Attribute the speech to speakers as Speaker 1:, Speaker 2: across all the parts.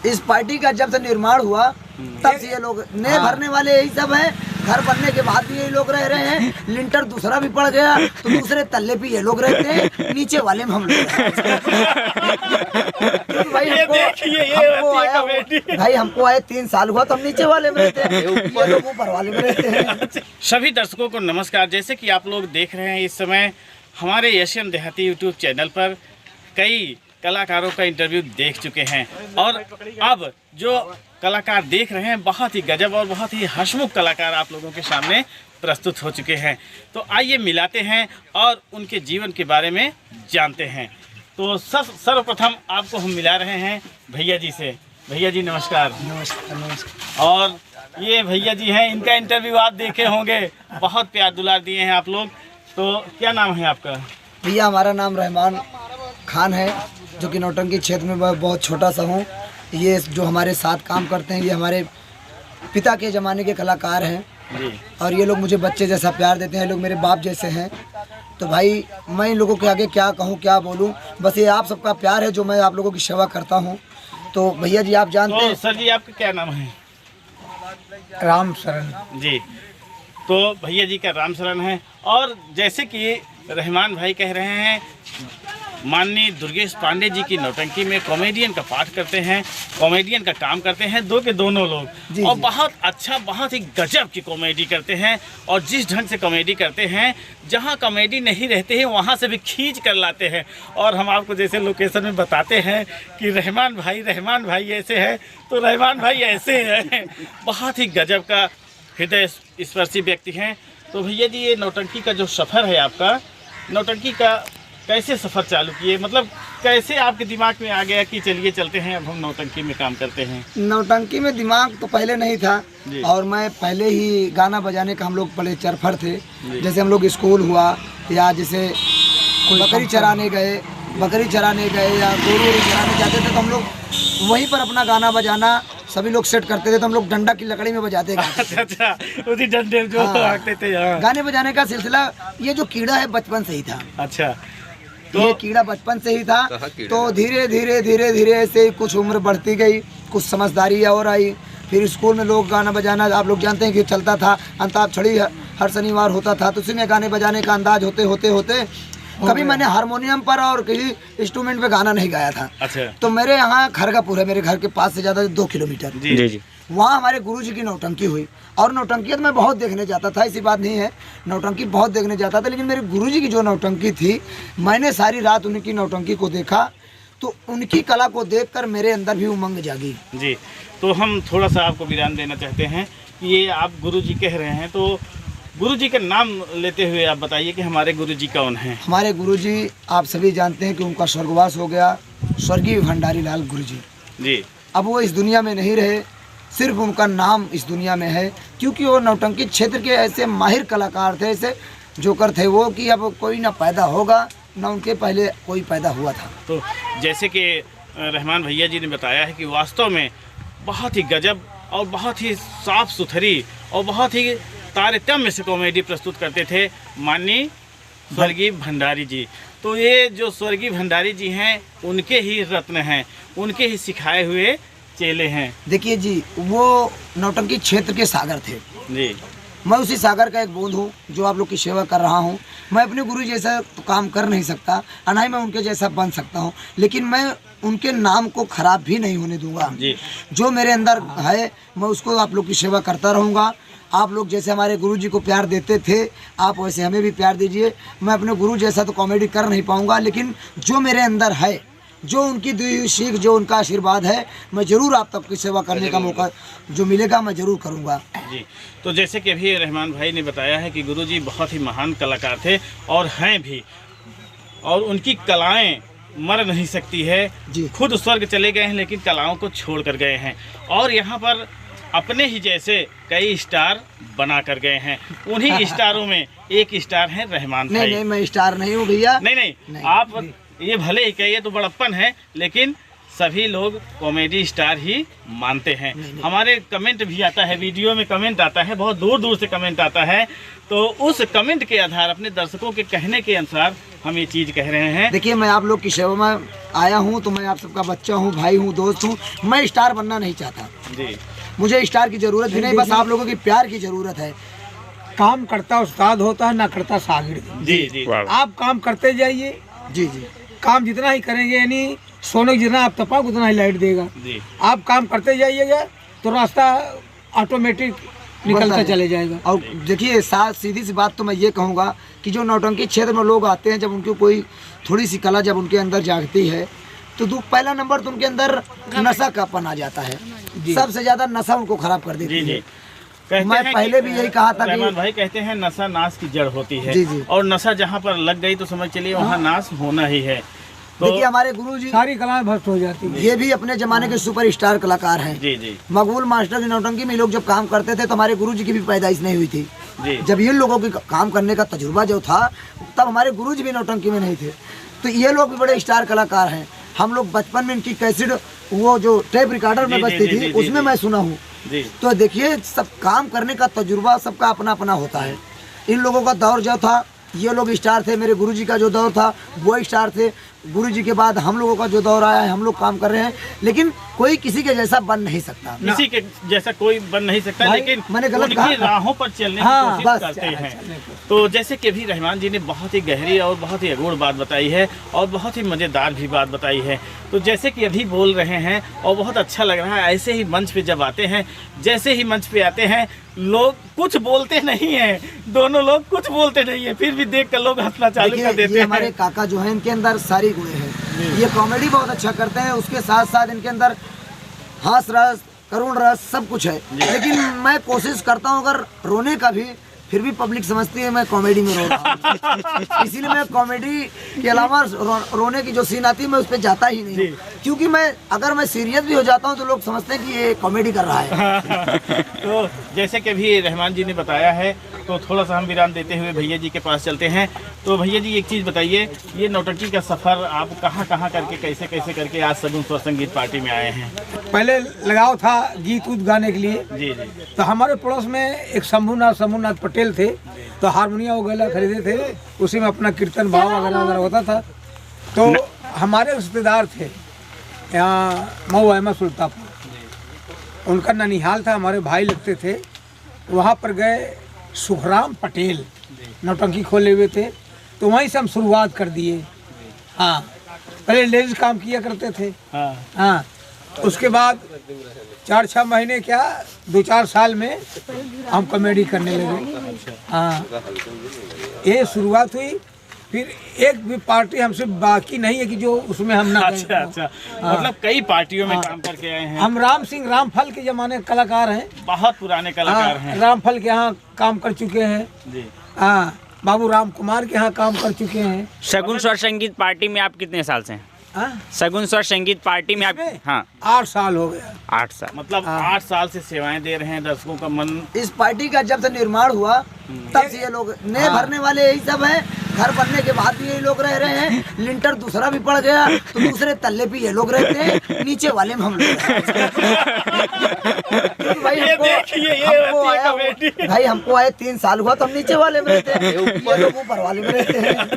Speaker 1: इस पार्टी का जब से निर्माण हुआ तब से ये लोग नए भरने वाले यही सब हैं। घर बनने के बाद भी यही लोग रह रहे हैं। लिंटर दूसरा भी पड़ गया तो दूसरे तल्ले पे ये लोग रहते हैं, नीचे वाले में हम लोग भाई हमको आए 3 साल हुआ तो हम नीचे वाले में रहते हैं, ये लोग ऊपर वाले में रहते हैं।
Speaker 2: सभी दर्शकों को नमस्कार। जैसे कि आप लोग देख रहे हैं इस समय हमारे एशियन देहाती यूट्यूब चैनल पर कई कलाकारों का इंटरव्यू देख चुके हैं और अब जो कलाकार देख रहे हैं बहुत ही गजब और बहुत ही हंसमुख कलाकार आप लोगों के सामने प्रस्तुत हो चुके हैं। तो आइए मिलाते हैं और उनके जीवन के बारे में जानते हैं। तो सर्वप्रथम आपको हम मिला रहे हैं भैया जी से। भैया जी नमस्कार।
Speaker 1: नमस्कार नमस्कार।
Speaker 2: और ये भैया जी हैं, इनका इंटरव्यू आप देखे होंगे, बहुत प्यार दुलार दिए हैं आप लोग। तो क्या नाम है आपका?
Speaker 1: भैया हमारा नाम रहमान खान है, जो कि नौटंकी क्षेत्र में बहुत छोटा सा हूँ। ये जो हमारे साथ काम करते हैं ये हमारे पिता के ज़माने के कलाकार हैं
Speaker 2: जी।
Speaker 1: और ये लोग मुझे बच्चे जैसा प्यार देते हैं, लोग मेरे बाप जैसे हैं। तो भाई मैं इन लोगों के आगे क्या कहूँ क्या बोलूँ, बस ये आप सबका प्यार है जो मैं आप लोगों की सेवा करता हूँ। तो भैया जी आप जानते हैं।
Speaker 2: सर जी आपका क्या नाम है?
Speaker 1: राम शरण
Speaker 2: जी। तो भैया जी का राम शरण है। और जैसे कि रहमान भाई कह रहे हैं, माननीय दुर्गेश पांडे जी की नौटंकी में कॉमेडियन का पाठ करते हैं, कॉमेडियन का काम करते हैं, दो के दोनों लोग। और बहुत अच्छा, बहुत ही गजब की कॉमेडी करते हैं। और जिस ढंग से कॉमेडी करते हैं, जहां कॉमेडी नहीं रहते हैं वहां से भी खींच कर लाते हैं। और हम आपको जैसे लोकेशन में बताते हैं कि रहमान भाई ऐसे हैं तो रहमान भाई ऐसे हैं। बहुत ही गजब का हृदय स्पर्शी व्यक्ति हैं। तो भैया जी ये नौटंकी का जो सफ़र है आपका, नौटंकी का कैसे सफ़र चालू किए, मतलब कैसे आपके दिमाग में आ गया कि चलिए चलते हैं अब हम नौटंकी में काम करते हैं?
Speaker 1: नौटंकी में दिमाग तो पहले नहीं था और मैं पहले ही गाना बजाने का हम लोग बड़े चरफर थे। जैसे हम लोग स्कूल हुआ या जैसे बकरी चराने गए या गोरू चराने जाते थे तो हम लोग वहीं पर अपना गाना बजाना सभी लोग सेट करते थे। तो हम लोग डंडा की लकड़ी में बजाते थे।
Speaker 2: अच्छा, उसी डंडे जो रखते थे।
Speaker 1: गाने बजाने का सिलसिला ये जो कीड़ा है बचपन से ही था।
Speaker 2: अच्छा,
Speaker 1: तो ये कीड़ा बचपन से ही था। तो धीरे धीरे ऐसे कुछ उम्र बढ़ती गई, कुछ समझदारी और आई। फिर स्कूल में लोग गाना बजाना आप लोग जानते हैं कि चलता था, अंताक्षरी हर शनिवार होता था। तो उसी में गाने बजाने का अंदाज होते कभी मैंने हारमोनियम पर और किसी इंस्ट्रूमेंट पे गाना नहीं गाया था।
Speaker 2: अच्छा।
Speaker 1: तो मेरे यहाँ खरगापुर है, मेरे घर के पास से ज़्यादा 2 किलोमीटर।
Speaker 2: जी।
Speaker 1: वहाँ हमारे गुरुजी की नौटंकी हुई और नौटंकी तो मैं बहुत देखने जाता था, ऐसी बात नहीं है, नौटंकी बहुत देखने जाता था। लेकिन मेरे गुरुजी की जो नौटंकी थी, मैंने सारी रात उनकी नौटंकी को देखा। तो उनकी कला को देखकर मेरे अंदर भी उमंग जागी।
Speaker 2: जी। तो हम थोड़ा सा आपको विराम देना चाहते हैं कि ये आप गुरुजी कह रहे हैं, तो गुरुजी का नाम लेते हुए आप बताइए कि हमारे गुरुजी कौन हैं?
Speaker 1: हमारे गुरुजी आप सभी जानते हैं कि उनका स्वर्गवास हो गया, स्वर्गीय भंडारी लाल गुरुजी
Speaker 2: जी।
Speaker 1: अब वो इस दुनिया में नहीं रहे, सिर्फ उनका नाम इस दुनिया में है। क्योंकि वो नौटंकी क्षेत्र के ऐसे माहिर कलाकार थे, ऐसे जोकर थे वो, कि अब कोई ना पैदा होगा ना उनके पहले कोई पैदा हुआ था।
Speaker 2: तो जैसे कि रहमान भैया जी ने बताया है कि वास्तव में बहुत ही गजब और बहुत ही साफ सुथरी और बहुत ही तारतम्य से कॉमेडी प्रस्तुत करते थे माननीय स्वर्गीय भंडारी जी। तो ये जो स्वर्गीय भंडारी जी हैं उनके ही रत्न हैं, उनके ही सिखाए हुए चेले हैं।
Speaker 1: देखिए जी, वो नौटंकी क्षेत्र के सागर थे
Speaker 2: जी।
Speaker 1: मैं उसी सागर का एक बूंद हूँ जो आप लोग की सेवा कर रहा हूँ। मैं अपने गुरु जैसा तो काम कर नहीं सकता और ना ही मैं उनके जैसा बन सकता हूँ, लेकिन मैं उनके नाम को खराब भी नहीं होने दूंगा
Speaker 2: जी।
Speaker 1: जो मेरे अंदर है मैं उसको आप लोग की सेवा करता रहूँगा। आप लोग जैसे हमारे गुरुजी को प्यार देते थे, आप वैसे हमें भी प्यार दीजिए। मैं अपने गुरु जैसा तो कॉमेडी कर नहीं पाऊँगा, लेकिन जो मेरे अंदर है, जो उनकी दी हुई सीख, जो उनका आशीर्वाद है, मैं ज़रूर आप तक की सेवा करने का मौका जो मिलेगा मैं ज़रूर करूँगा।
Speaker 2: जी। तो जैसे कि अभी रहमान भाई ने बताया है कि गुरुजी बहुत ही महान कलाकार थे और हैं भी, और उनकी कलाएं मर नहीं सकती है। खुद स्वर्ग चले गए हैं लेकिन कलाओं को छोड़ कर गए हैं और यहाँ पर अपने ही जैसे कई स्टार बना कर गए हैं। उन्हीं स्टारों में एक स्टार है रहमान भाई।
Speaker 1: नहीं, मैं स्टार नहीं हूँ भैया।
Speaker 2: नहीं, आप ये भले ही कहिए तो बड़प्पन है, लेकिन सभी लोग कॉमेडी स्टार ही मानते हैं। हमारे कमेंट भी आता है, वीडियो में कमेंट आता है, बहुत दूर दूर से कमेंट आता है। तो उस कमेंट के आधार, अपने दर्शकों के कहने के अनुसार हम ये चीज़ कह रहे हैं।
Speaker 1: देखिए, मैं आप लोग की सेवा में आया हूँ, तो मैं आप सबका बच्चा हूँ, भाई हूँ, दोस्त हूँ। मैं स्टार बनना नहीं चाहता
Speaker 2: जी,
Speaker 1: मुझे स्टार की ज़रूरत भी नहीं, बस आप लोगों की प्यार की ज़रूरत है।
Speaker 3: काम करता उस्ताद होता है, ना करता शागिर्द।
Speaker 2: जी जी,
Speaker 3: आप काम करते जाइए,
Speaker 1: जी जी,
Speaker 3: काम जितना ही करेंगे, यानी सोने की जितना आप तपाओगे उतना ही लाइट देगा।
Speaker 2: जी,
Speaker 3: आप काम करते जाइएगा तो रास्ता ऑटोमेटिक निकलता चले जाएगा।
Speaker 1: और देखिए, सीधी सी बात तो मैं ये कहूँगा कि जो नौटंकी क्षेत्र में लोग आते हैं, जब उनकी कोई थोड़ी सी कला जब उनके अंदर जागती है, तो पहला नंबर तो उनके अंदर नशा का पन आ जाता है। सबसे ज़्यादा नशा उनको खराब कर देती है। मैं पहले भी यही कहा था
Speaker 2: रहमान भाई कहते हैं नशा नाश की जड़ होती है।
Speaker 1: जी जी।
Speaker 2: और नशा जहाँ पर लग गई तो समझ चलिए वहाँ नाश होना ही है। तो
Speaker 1: देखिए, हमारे गुरुजी
Speaker 3: सारी कलाएं भ्रष्ट हो जाती है।
Speaker 1: ये भी अपने जमाने के सुपरस्टार कलाकार हैं।
Speaker 2: जी जी
Speaker 1: मकबूल मास्टर की नौटंकी में लोग जब काम करते थे तो हमारे गुरुजी की भी पैदाइश नहीं हुई थी।
Speaker 2: जी,
Speaker 1: जब ये लोगों की काम करने का तजुर्बा जो था, तब हमारे गुरुजी भी नौटंकी में नहीं थे। तो ये लोग भी बड़े स्टार कलाकार हैं। हम लोग बचपन में इनकी कैसेट, वो जो टेप रिकॉर्डर में बजती थी, उसमें मैं सुना हूँ। तो देखिए, सब काम करने का तजुर्बा सबका अपना अपना होता है। इन लोगों का दौर जो था, ये लोग स्टार थे। मेरे गुरुजी का जो दौर था वो स्टार थे। गुरुजी के बाद हम लोगों का जो दौर आया है, हम लोग काम कर रहे हैं। लेकिन कोई किसी के जैसा बन नहीं सकता,
Speaker 2: किसी के जैसा कोई बन नहीं सकता, लेकिन
Speaker 1: मैंने गलत
Speaker 2: उनकी राहों पर चलने की कोशिश
Speaker 1: बस
Speaker 2: करते हैं। तो जैसे कि अभी रहमान जी ने बहुत ही गहरी और बहुत ही अगूढ़ बात बताई है और बहुत ही मज़ेदार भी बात बताई है। तो जैसे कि अभी बोल रहे हैं और बहुत अच्छा लग रहा है। ऐसे ही मंच पे जब आते हैं, जैसे ही मंच पे आते हैं, लोग कुछ बोलते नहीं हैं, दोनों लोग कुछ बोलते नहीं है, फिर भी देख कर लोग हंसना चालू कर देते हैं।
Speaker 1: हमारे काका जो है, इनके अंदर सारी गुण हैं। ये कॉमेडी बहुत अच्छा करते हैं, उसके साथ साथ इनके अंदर हास रस, करुण रस, सब कुछ है। लेकिन मैं कोशिश करता हूँ अगर रोने का भी, फिर भी पब्लिक समझती है मैं कॉमेडी में रो रहा हूँ। इसीलिए मैं कॉमेडी के अलावा रोने की जो सीन आती है मैं उस पर जाता ही नहीं हूँ, क्योंकि अगर मैं सीरियस भी हो जाता हूँ तो लोग समझते हैं कि ये कॉमेडी कर रहा है।
Speaker 2: तो जैसे कि अभी रहमान जी ने बताया है, तो थोड़ा सा हम विराम देते हुए भैया जी के पास चलते हैं। तो भैया जी, एक चीज़ बताइए, ये नौटंकी का सफ़र आप कहाँ कहाँ करके, कैसे कैसे करके आज सगुन स्वर संगीत पार्टी में आए हैं?
Speaker 3: पहले लगाव था गीत उत गाने के लिए।
Speaker 2: जी जी।
Speaker 3: तो हमारे पड़ोस में एक शंभूनाथ पटेल थे, तो हारमोनिया वगैरह खरीदे थे, उसी में अपना कीर्तन भाव वगैरह होता था। तो हमारे रिश्तेदार थे यहाँ मऊ अहमद सुल्तानपुर, उनका ननिहाल था, हमारे भाई लगते थे। वहाँ पर गए, सुखराम पटेल नौटंकी खोले हुए थे, तो वहीं से हम शुरुआत कर दिए। हाँ, पहले लेडीज काम किया करते थे। हाँ, उसके बाद 4-6 महीने क्या 2-4 साल में हम कॉमेडी करने लगे। हाँ, ये शुरुआत हुई। फिर एक भी पार्टी हमसे बाकी नहीं है कि जो उसमें हम ना
Speaker 2: अच्छा अच्छा। मतलब कई पार्टियों में काम करके आए हैं।
Speaker 3: हम रामफल के जमाने के कलाकार हैं,
Speaker 2: बहुत पुराने कलाकार हैं।
Speaker 3: रामफल के यहाँ काम कर चुके हैं
Speaker 2: जी।
Speaker 3: हाँ, बाबू राम कुमार के यहाँ काम कर चुके हैं।
Speaker 4: सगुन स्वर संगीत पार्टी में आप कितने साल से हैं?
Speaker 3: हाँ?
Speaker 4: सगुन स्वर संगीत पार्टी में आप? हाँ,
Speaker 3: 8 साल हो गया।
Speaker 4: 8 साल।
Speaker 2: मतलब 8 साल से सेवाएं दे रहे हैं, दर्शकों का मन।
Speaker 1: इस पार्टी का जब से निर्माण हुआ तब से ये लोग नए भरने वाले यही सब हैं। घर बनने के बाद भी यही लोग रह रहे हैं। लिंटर दूसरा भी पड़ गया तो दूसरे तल्ले पे ये लोग रहते हैं, नीचे वाले में हम लोग भाई हमको आए 3 साल हुआ तो हम नीचे वाले में रहते हैं, ये लोग ऊपर वाले में रहते हैं।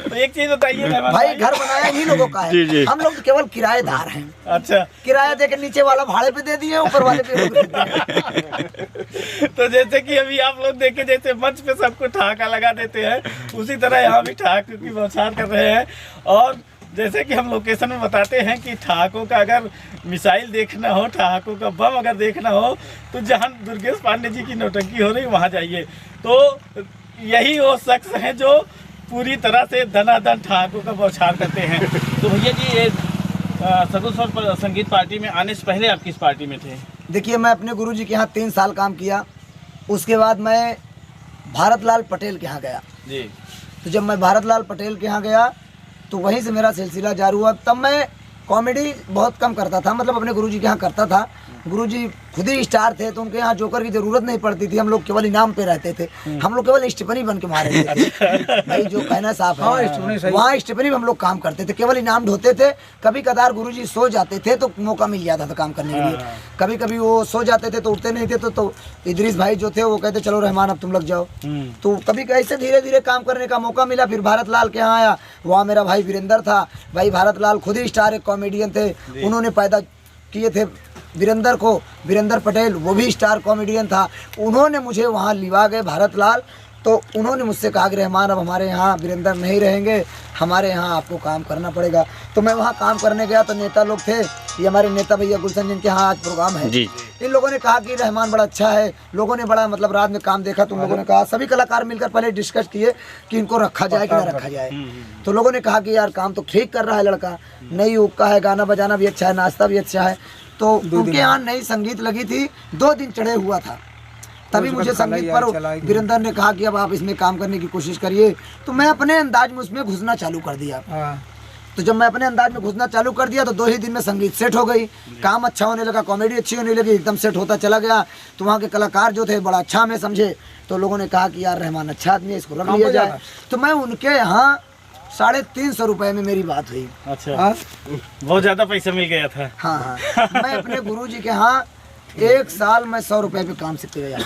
Speaker 2: तो एक चीज बताइए
Speaker 1: भाई, घर बनाया ही लोगों का है, हम लोग तो केवल किराएदार हैं।
Speaker 2: अच्छा,
Speaker 1: किराया देके नीचे वाला भाड़े पे दे दिए, ऊपर वाले पे लोग रहते हैं।
Speaker 2: तो जैसे कि अभी आप लोग देखे, जैसे मंच पे सबको ठहाका लगा देते हैं, उसी तरह यहाँ भी ठहाकों की बौछार कर रहे हैं। और जैसे कि हम लोकेशन में बताते हैं कि ठहाकों का अगर मिसाइल देखना हो, ठहाकों का बम अगर देखना हो, तो जहाँ दुर्गेश पांडे जी की नौटंकी हो रही वहाँ जाइए। तो यही वो शख्स हैं जो पूरी तरह से धनाधन ठहाकों का बौछार करते हैं। तो भैया जी, ये सगुन स्वर संगीत पार्टी में आने से पहले आप किस पार्टी में थे?
Speaker 1: देखिए, मैं अपने गुरुजी के यहाँ 3 साल काम किया। उसके बाद मैं भारत लाल पटेल के यहाँ गया
Speaker 2: जी।
Speaker 1: तो जब मैं भारत लाल पटेल के यहाँ गया तो वहीं से मेरा सिलसिला जारी हुआ। तब मैं कॉमेडी बहुत कम करता था, मतलब अपने गुरुजी के यहाँ करता था, गुरुजी खुद ही स्टार थे, तो उनके यहाँ जोकर की जरूरत नहीं पड़ती थी, हम लोग केवल इनाम पे रहते थे, हम लोग केवल स्टेपनी बन के मारे थे। भाई जो कहना साफ
Speaker 3: हाँ,
Speaker 1: है,
Speaker 3: स्टेपनी सही।
Speaker 1: वहाँ स्टेपनी में हम लोग काम करते थे, केवल इनाम ढोते थे। कभी कदार गुरुजी सो जाते थे तो मौका मिल जाता था काम करने के लिए, कभी कभी वो सो जाते थे तो उठते नहीं थे, तो इदरीस भाई जो थे वो कहते चलो रहमान अब तुम लोग जाओ। तो कभी कैसे धीरे धीरे काम करने का मौका मिला। फिर भारत लाल के यहाँ आया, वहाँ मेरा भाई वीरेंद्र था। भाई भारत लाल खुद ही स्टार एक कॉमेडियन थे, उन्होंने पैदा किए थे वीरेंद्र को, वीरेंद्र पटेल, वो भी स्टार कॉमेडियन था। उन्होंने मुझे वहाँ लिवा गए भारत लाल, तो उन्होंने मुझसे कहा कि रहमान अब हमारे यहाँ वीरेंद्र नहीं रहेंगे, हमारे यहाँ आपको काम करना पड़ेगा। तो मैं वहाँ काम करने गया तो नेता लोग थे, ये हमारे नेता भैया गुलशन जिनके यहाँ आज प्रोग्राम है,
Speaker 4: जी।
Speaker 1: इन लोगों ने कहा कि रहमान बड़ा अच्छा है, लोगों ने बड़ा मतलब रात में काम देखा, तो उन लोगों ने कहा, सभी कलाकार मिलकर पहले डिस्कस किए कि इनको रखा जाए कि ना रखा जाए। तो लोगों ने कहा कि यार काम तो ठीक कर रहा है लड़का, नई युग का है, गाना बजाना भी अच्छा है, नाश्ता भी अच्छा है। तो उनके यहाँ नई संगीत लगी थी, 2 दिन चढ़े हुआ था, तभी मुझे संगीत पर वीरेंद्र ने कहा कि अब आप इसमें काम करने की कोशिश करिए। तो मैं अपने अंदाज में उसमें घुसना चालू कर दिया। तो जब मैं अपने अंदाज में घुसना चालू कर दिया तो 2 ही दिन में संगीत सेट हो गई, काम अच्छा होने लगा, कॉमेडी अच्छी होने लगी, एकदम सेट होता चला गया। तो वहाँ के कलाकार जो थे बड़ा अच्छा हमें समझे, तो लोगों ने कहा कि यार रहमान अच्छा आदमी है, इसको रख लिया जाए। तो मैं उनके यहाँ 350 रुपए में मेरी बात हुई।
Speaker 2: अच्छा, बहुत ज्यादा पैसा मिल गया था।
Speaker 1: हाँ, मैं अपने गुरुजी के यहाँ 1 साल में 100 रुपए पे काम सीख गया।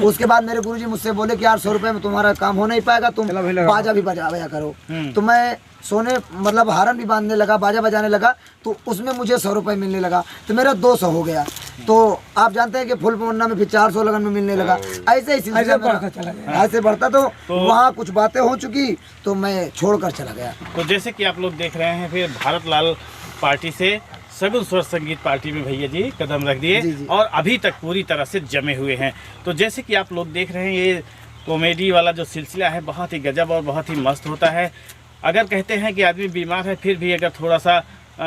Speaker 1: उसके बाद मेरे गुरुजी मुझसे बोले कि यार 100 रुपए में तुम्हारा काम हो नहीं पाएगा, तुम बाजा भी बजा करो। तो मैं सोने मतलब हारन भी बांधने लगा, बाजा बजाने लगा, तो उसमें मुझे 100 रुपए मिलने लगा, तो मेरा 200 हो गया। तो आप जानते हैं कि फुल मुन्ना में फिर 400 लगन में मिलने लगा, ऐसे ही सिलसिला ऐसे बढ़ता। तो वहाँ कुछ बातें हो चुकी तो मैं छोड़कर चला गया।
Speaker 2: तो जैसे कि आप लोग देख रहे हैं, फिर भारत लाल पार्टी से सगुन स्वर संगीत पार्टी में भैया जी कदम रख दिए और अभी तक पूरी तरह से जमे हुए हैं। तो जैसे कि आप लोग देख रहे हैं, ये कॉमेडी वाला जो सिलसिला है बहुत ही गजब और बहुत ही मस्त होता है। अगर कहते हैं कि आदमी बीमार है, फिर भी अगर थोड़ा सा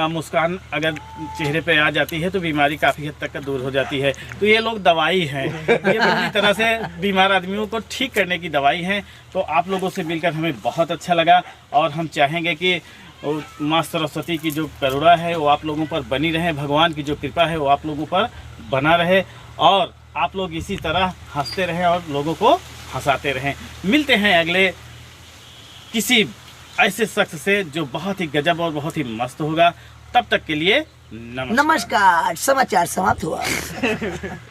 Speaker 2: मुस्कान अगर चेहरे पे आ जाती है तो बीमारी काफ़ी हद तक दूर हो जाती है। तो ये लोग दवाई हैं, ये पूरी तरह से बीमार आदमियों को ठीक करने की दवाई हैं। तो आप लोगों से मिलकर हमें बहुत अच्छा लगा और हम चाहेंगे कि माँ सरस्वती की जो करुणा है वो आप लोगों पर बनी रहे, भगवान की जो कृपा है वो आप लोगों पर बना रहे और आप लोग इसी तरह हंसते रहें और लोगों को हंसाते रहें। मिलते हैं अगले किसी ऐसे शख्स से जो बहुत ही गजब और बहुत ही मस्त होगा। तब तक के लिए नमस्कार।
Speaker 1: नमस्कार। समाचार समाप्त हुआ।